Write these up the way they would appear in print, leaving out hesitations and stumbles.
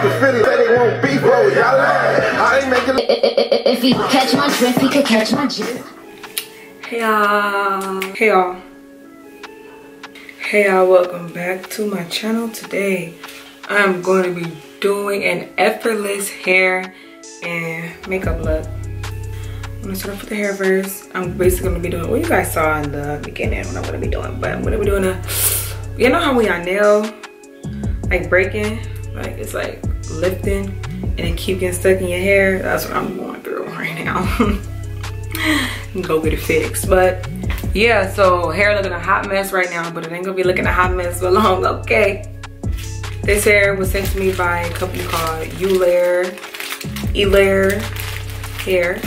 If he catch my drift, he could catch my drift. Hey y'all, welcome back to my channel. Today I'm going to be doing an effortless hair and makeup look. I'm gonna start off with the hair first. I'm basically gonna be doing what you guys saw in the beginning what I'm gonna be doing, but I'm gonna be doing you know how when your nail like breaking, like it's like lifting and then keep getting stuck in your hair? That's what I'm going through right now. Go get it fixed. But yeah, so hair looking a hot mess right now, but it ain't gonna be looking a hot mess for long. Okay, this hair was sent to me by a company called Eullair hair.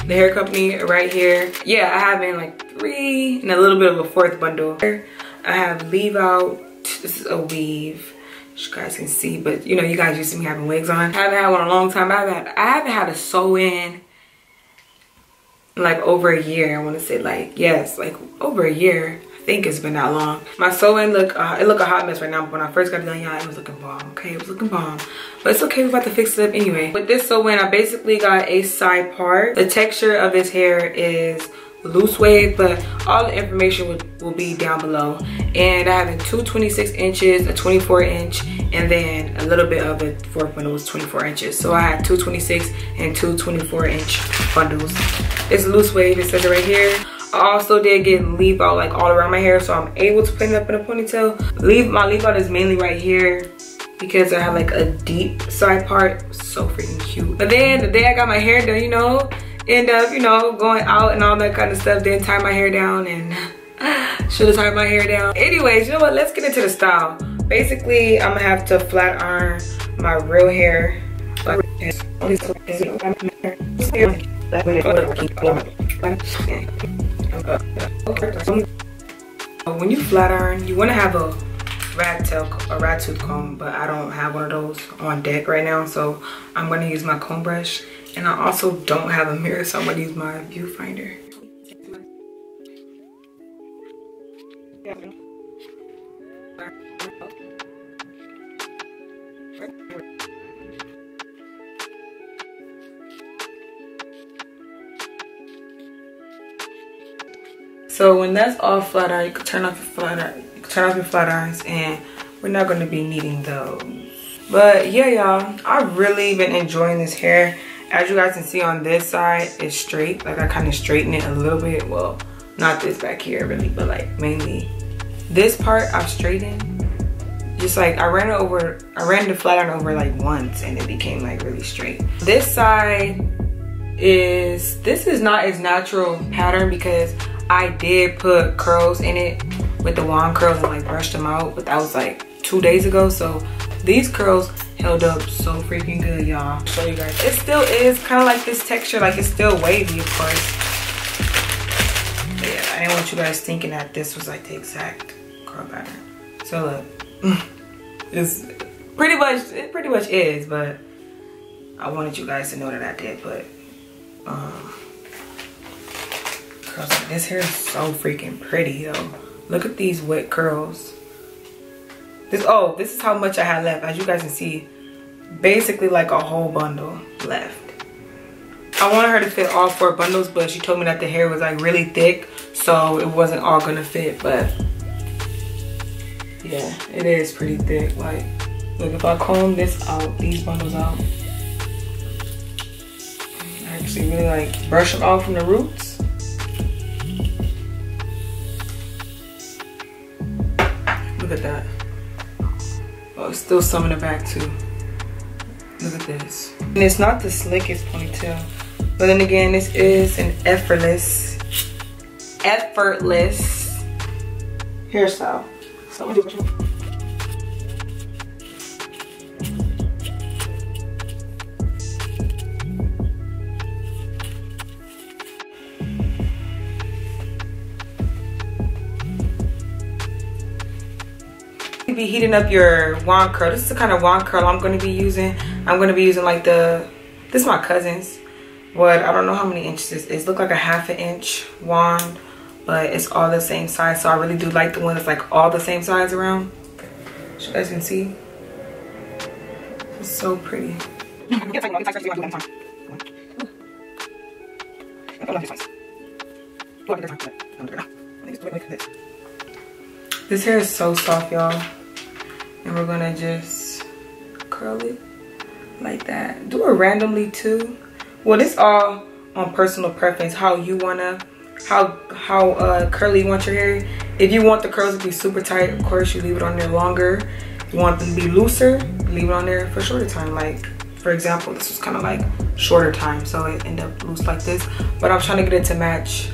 The hair company right here. Yeah, I have in like 3 and a little bit of a 4th bundle. I have leave out. This is a weave, as you guys can see, but you know, you guys used to me having wigs on. I haven't had one in a long time. I haven't had a sew-in like over a year. I want to say like, yes, like over a year. I think it's been that long. My sew-in look a hot mess right now, but when I first got it done, y'all, it was looking bomb. Okay, it was looking bomb, but it's okay. We're about to fix it up anyway. With this sew-in, I basically got a side part. The texture of this hair is loose wave, but all the information will be down below. And I have in 2 26 inches, a 24 inch, and then a little bit of a 4th bundle was 24 inches. So I had 2 26 and 2 24 inch bundles. It's loose wave, it says it right here. I also did get leave out like all around my hair, so I'm able to put it up in a ponytail. My leave out is mainly right here because I have like a deep side part. So freaking cute. But then the day I got my hair done, you know, end up, you know, going out and all that kind of stuff, then tie my hair down, and should have tied my hair down. Anyways, you know what, let's get into the style. Basically, I'm gonna have to flat iron my real hair. When you flat iron, you want to have a rat tooth comb, but I don't have one of those on deck right now, so I'm going to use my comb brush. And I also don't have a mirror, so I'm going to use my viewfinder. So when that's all flat iron, you can turn off your flat irons, and we're not going to be needing those. But yeah, y'all, I've really been enjoying this hair. As you guys can see on this side, it's straight. Like I kind of straighten it a little bit. Well, not this back here really, but like mainly this part I've straightened. Just like I ran the flat iron over like once, and it became like really straight. This side is not its natural pattern because I did put curls in it with the wand curls and like brushed them out, but that was like 2 days ago. So these curls held up so freaking good, y'all. Show you guys. It still is kind of like this texture, like it's still wavy, of course. But yeah, I didn't want you guys thinking that this was like the exact curl pattern. So look, it pretty much is, but I wanted you guys to know that I did put curls. This hair is so freaking pretty, though. Look at these wet curls. This is how much I had left. As you guys can see, basically like a whole bundle left. I wanted her to fit all 4 bundles, but she told me that the hair was like really thick, so it wasn't all gonna fit. But yeah, it is pretty thick. Like, look, if I comb this out, these bundles out, I actually really like brush them off from the roots. Look at that. Oh, still some in the back too. Look at this. And it's not the slickest ponytail, but then again, this is an effortless hairstyle. So be heating up your wand curl. This is the kind of wand curl I'm going to be using. I'm going to be using like this is my cousin's. What, I don't know how many inches this is. Look like a 1/2 inch wand, but it's all the same size. So I really do like the one that's like all the same size around. As you guys can see. It's so pretty. This hair is so soft, y'all. And we're gonna just curl it like that. Do it randomly too. Well, this all on personal preference, how you wanna, how curly you want your hair. If you want the curls to be super tight, of course you leave it on there longer. If you want them to be looser, leave it on there for shorter time. Like, for example, this was kind of like shorter time, so it ended up loose like this. But I'm trying to get it to match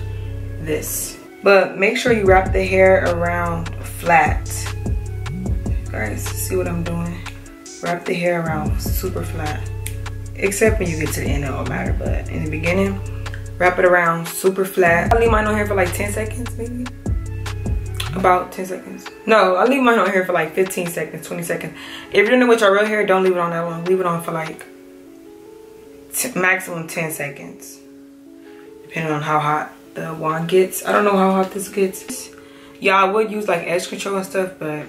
this. But make sure you wrap the hair around flat. You guys see what I'm doing? Wrap the hair around super flat. Except when you get to the end, it don't matter. But in the beginning, wrap it around super flat. I leave mine on here for like 10 seconds, maybe. About 10 seconds. No, I leave mine on here for like 15 seconds, 20 seconds. If you're doing it with your real hair, don't leave it on that long. Leave it on for like maximum 10 seconds. Depending on how hot the wand gets. I don't know how hot this gets. Yeah, I would use like edge control and stuff, but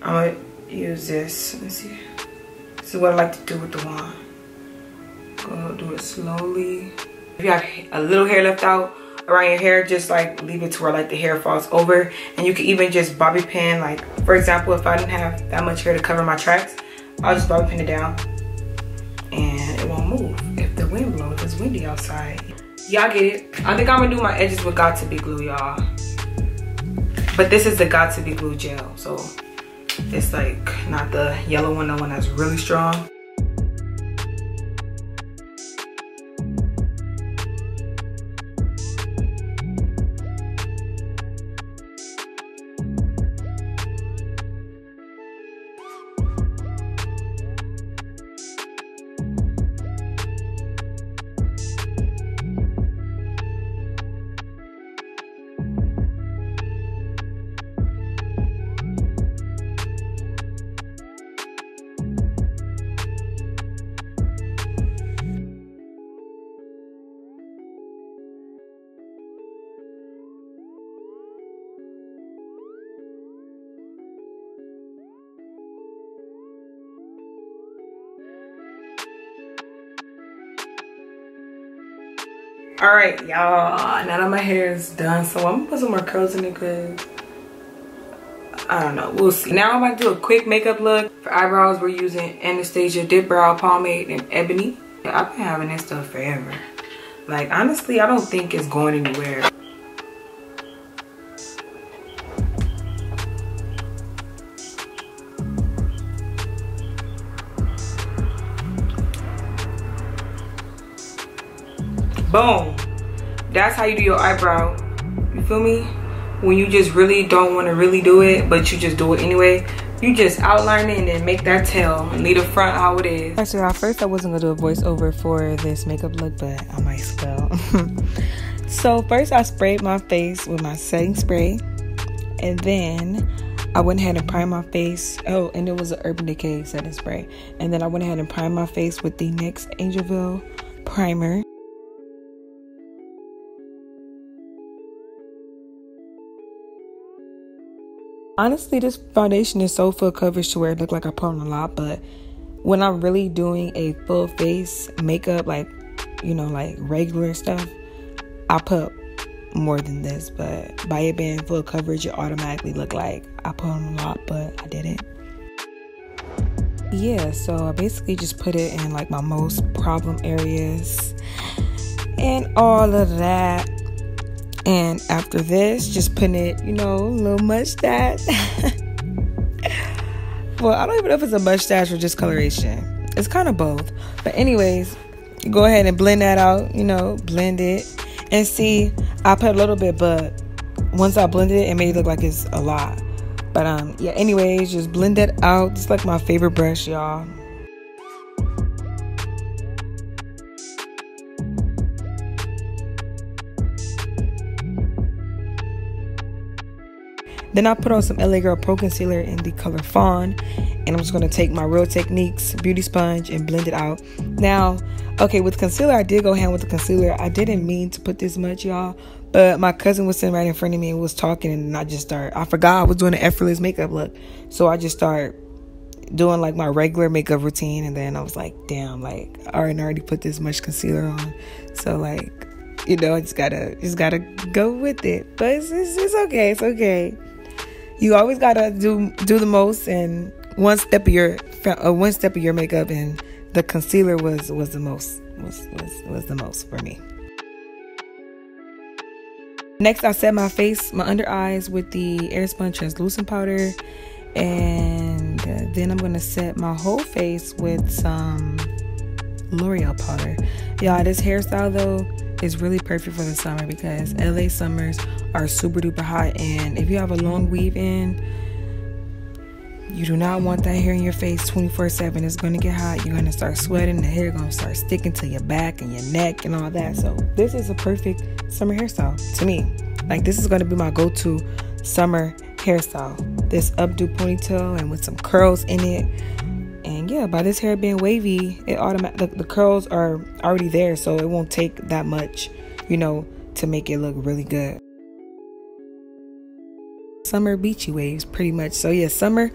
I'm gonna use this. Let's see. This is what I like to do with the wand. Go do it slowly. If you have a little hair left out around your hair, just like leave it to where like the hair falls over. And you can even just bobby pin, like for example, if I didn't have that much hair to cover my tracks, I'll just bobby pin it down and it won't move if the wind blows. If it's windy outside. Y'all get it. I think I'm gonna do my edges with Got To Be glue, y'all. But this is the Got To Be glue gel, so it's like not the yellow one, the one that's really strong. All right, y'all, now that my hair is done, so I'm gonna put some more curls in it because I don't know, we'll see. Now I'm about to do a quick makeup look. For eyebrows, we're using Anastasia Dip Brow Pomade in Ebony. I've been having this stuff forever. Like, honestly, I don't think it's going anywhere. Boom. That's how you do your eyebrow. You feel me? When you just really don't want to really do it, but you just do it anyway. You just outline it and then make that tail and leave the front how it is. Actually, at first I wasn't gonna do a voiceover for this makeup look, but I might as well. So first I sprayed my face with my setting spray, and then I went ahead and primed my face. Oh, and it was an Urban Decay setting spray. And then I went ahead and primed my face with the NYX Angelville primer. Honestly, this foundation is so full coverage to where it looked like I put on a lot, but when I'm really doing a full face makeup, like, you know, like regular stuff, I put more than this. But by it being full coverage, it automatically looked like I put on a lot, but I didn't. Yeah, so I basically just put it in like my most problem areas and all of that. And after this, just putting it, you know, a little mustache. Well, I don't even know if it's a mustache or just coloration. It's kind of both. But anyways, go ahead and blend that out, you know, blend it. And see, I put a little bit, but once I blended it, it made it look like it's a lot. But yeah, anyways, just blend it out. It's like my favorite brush, y'all. Then I put on some LA Girl Pro Concealer in the color Fawn. And I'm just going to take my Real Techniques beauty sponge and blend it out. Now, okay, with concealer, I did go hand with the concealer. I didn't mean to put this much, y'all. But my cousin was sitting right in front of me and was talking. And I forgot I was doing an effortless makeup look. So I just started doing like my regular makeup routine, and then I was like, damn, like I already put this much concealer on, so like, you know, I just gotta go with it. But it's okay. It's okay. You always gotta do the most, and one step of your makeup, and the concealer was the most for me. Next, I set my under eyes with the Airspun translucent powder, and then I'm gonna set my whole face with some L'Oreal powder. Y'all, this hairstyle though is really perfect for the summer because LA summers are super duper hot, and if you have a long weave in, you do not want that hair in your face 24/7. It's gonna get hot. You're gonna start sweating. The hair gonna start sticking to your back and your neck and all that. So this is a perfect summer hairstyle to me. Like, this is gonna be my go-to summer hairstyle. This updo ponytail and with some curls in it. And yeah, by this hair being wavy, the curls are already there, so it won't take that much, you know, to make it look really good. Summer beachy waves, pretty much. So yeah, summer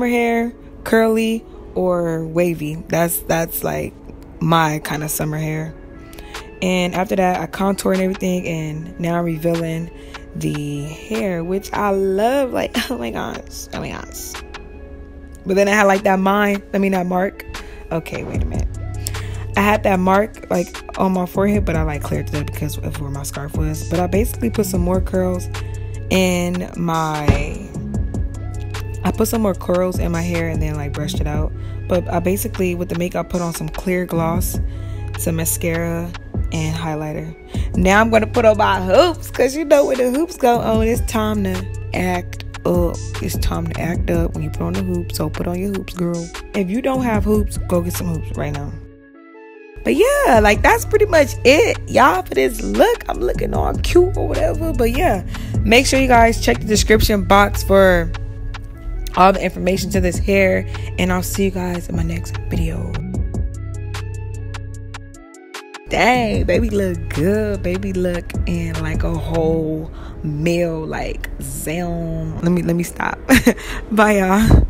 hair, curly or wavy. That's like my kind of summer hair. And after that, I contour and everything, and now I'm revealing the hair, which I love. Like, oh my gosh. But then I had like that mark. Okay, wait a minute. I had that mark like on my forehead, but I like cleared it up because of where my scarf was. But I basically put some more curls in my hair, and then like brushed it out. But I basically, with the makeup, put on some clear gloss, some mascara, and highlighter. Now I'm gonna put on my hoops, because you know when the hoops go on, it's time to act up. It's time to act up when you put on the hoops. So put on your hoops, girl. If you don't have hoops, go get some hoops right now. But yeah, like that's pretty much it, y'all, for this look. I'm looking all cute or whatever. But yeah, make sure you guys check the description box for all the information to this hair, and I'll see you guys in my next video. Dang, baby look good. Baby look in like a whole meal, like zam. Let me stop. Bye, y'all.